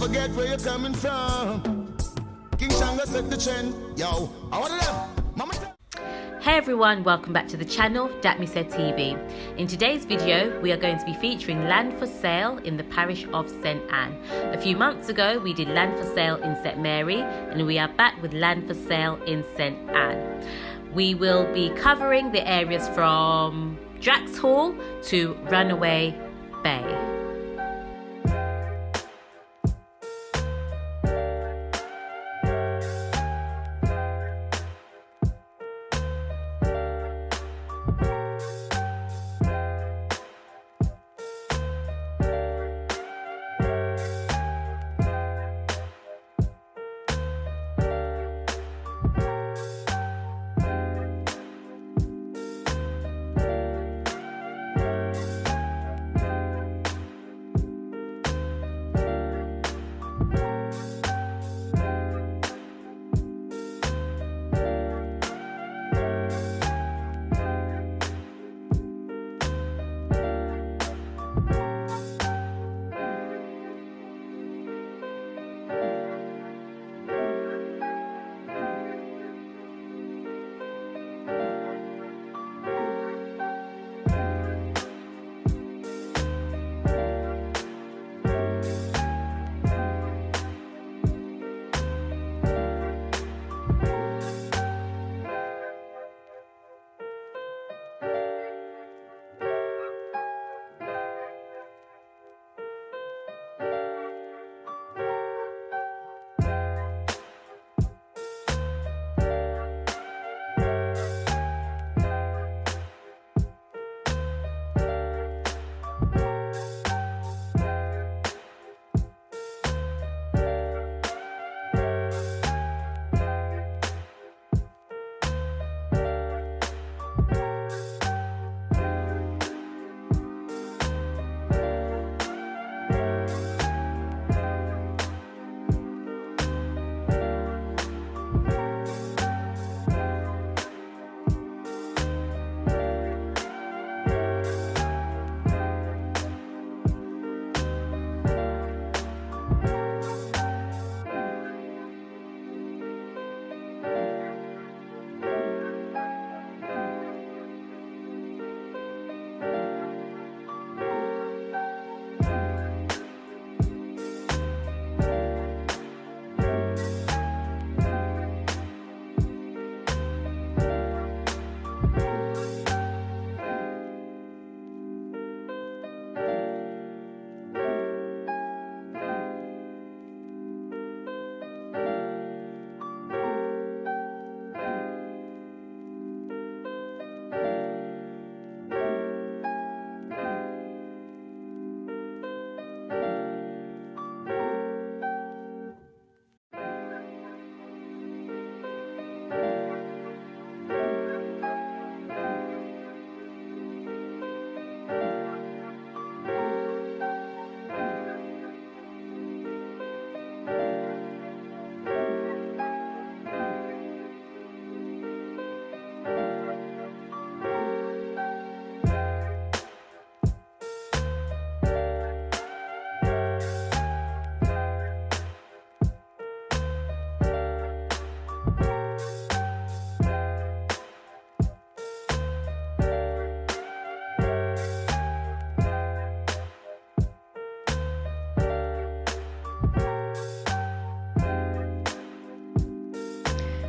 forget where you're coming from. King Shango set the trend. Yo, I want them. Mama. Hey everyone, welcome back to the channel, datmisehtv. In today's video, we are going to be featuring land for sale in the parish of St Anne. A few months ago, we did land for sale in St Mary, and we are back with land for sale in St Anne. We will be covering the areas from Drax Hall to Runaway Bay.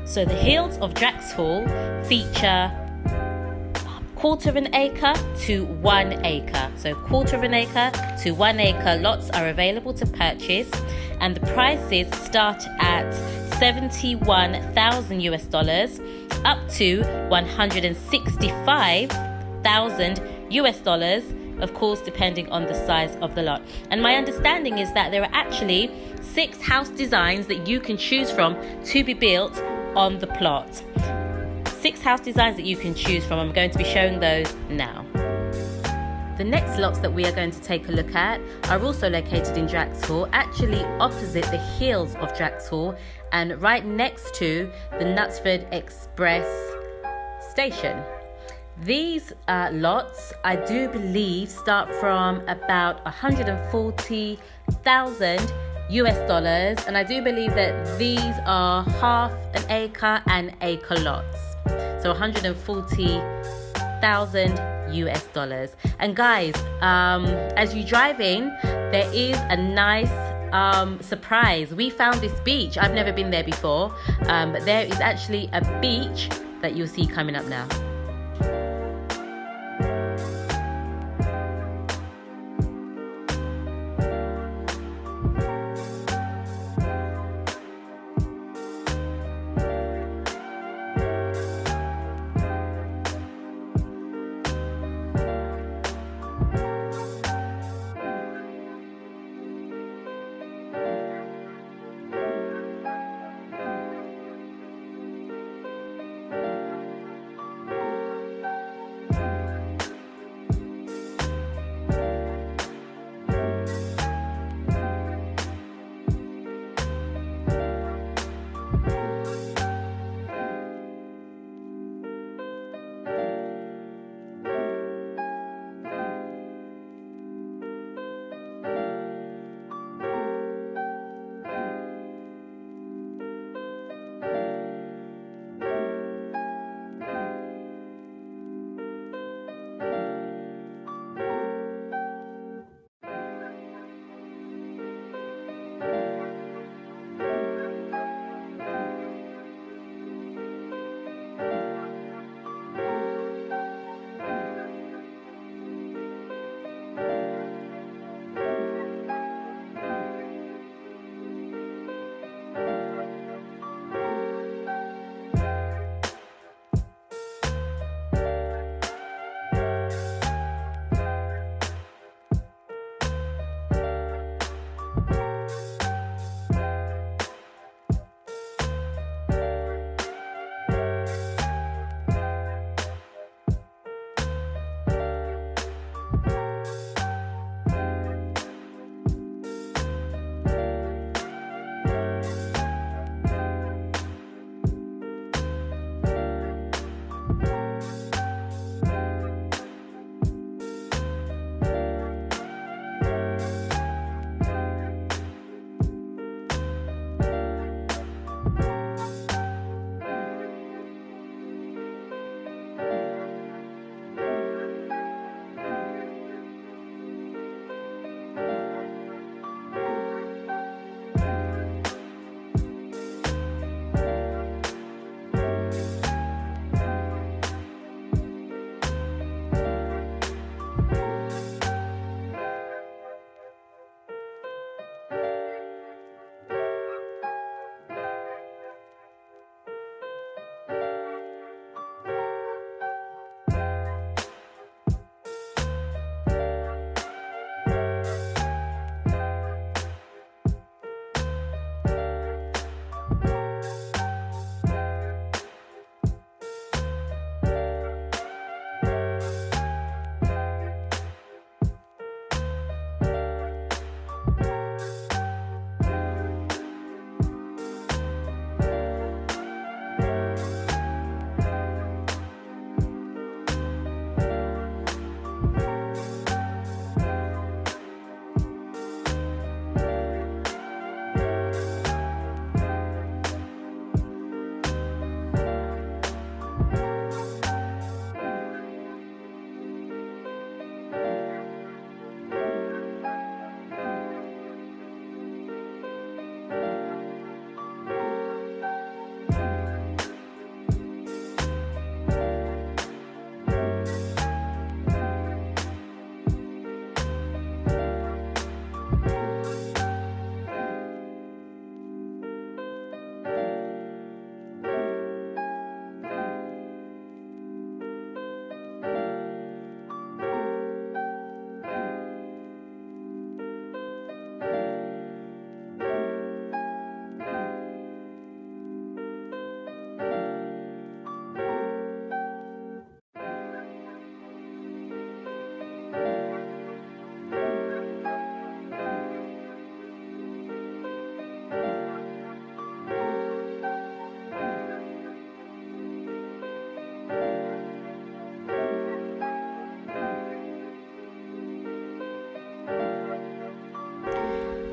So the hills of Drax Hall feature 1/4 acre to 1 acre. So 1/4 acre to 1 acre lots are available to purchase, and the prices start at $71,000 US up to $165,000 US, of course depending on the size of the lot. And my understanding is that there are actually 6 house designs that you can choose from to be built on the plot. 6 house designs that you can choose from. I'm going to be showing those now. The next lots that we are going to take a look at are also located in Drax Hall, actually opposite the hills of Drax Hall and right next to the Knutsford Express station. These lots, I do believe, start from about $140,000 US dollars, and I do believe that these are half an acre and acre lots, so 140,000 US dollars. And guys, as you drive in, there is a nice surprise. We found this beach. I've never been there before, but there is actually a beach that you'll see coming up now.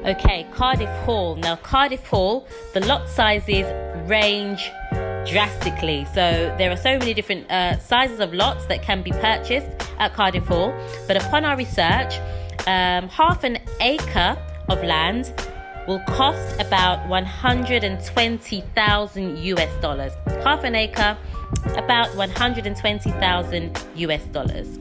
Okay, Cardiff Hall. Now, Cardiff Hall, the lot sizes range drastically. So there are so many different sizes of lots that can be purchased at Cardiff Hall. But upon our research, half an acre of land will cost about 120,000 US dollars. Half an acre, about 120,000 US dollars.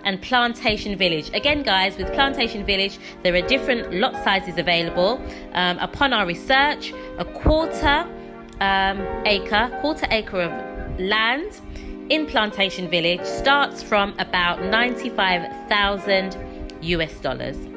and Plantation Village. Again, guys, with Plantation Village, there are different lot sizes available. Upon our research, a quarter acre of land in Plantation Village starts from about $95,000.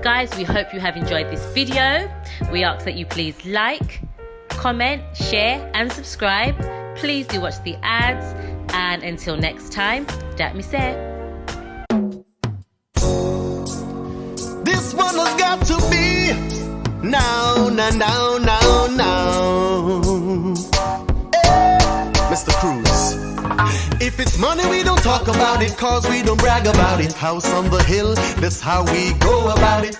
Guys, we hope you have enjoyed this video. We ask that you please like, comment, share and subscribe. Please do watch the ads, and until next time, datmisehtv. This one has got to be now. Hey, Mr. Cruz. If it's money, we don't talk about it, cause we don't brag about it. House on the hill, that's how we go about it.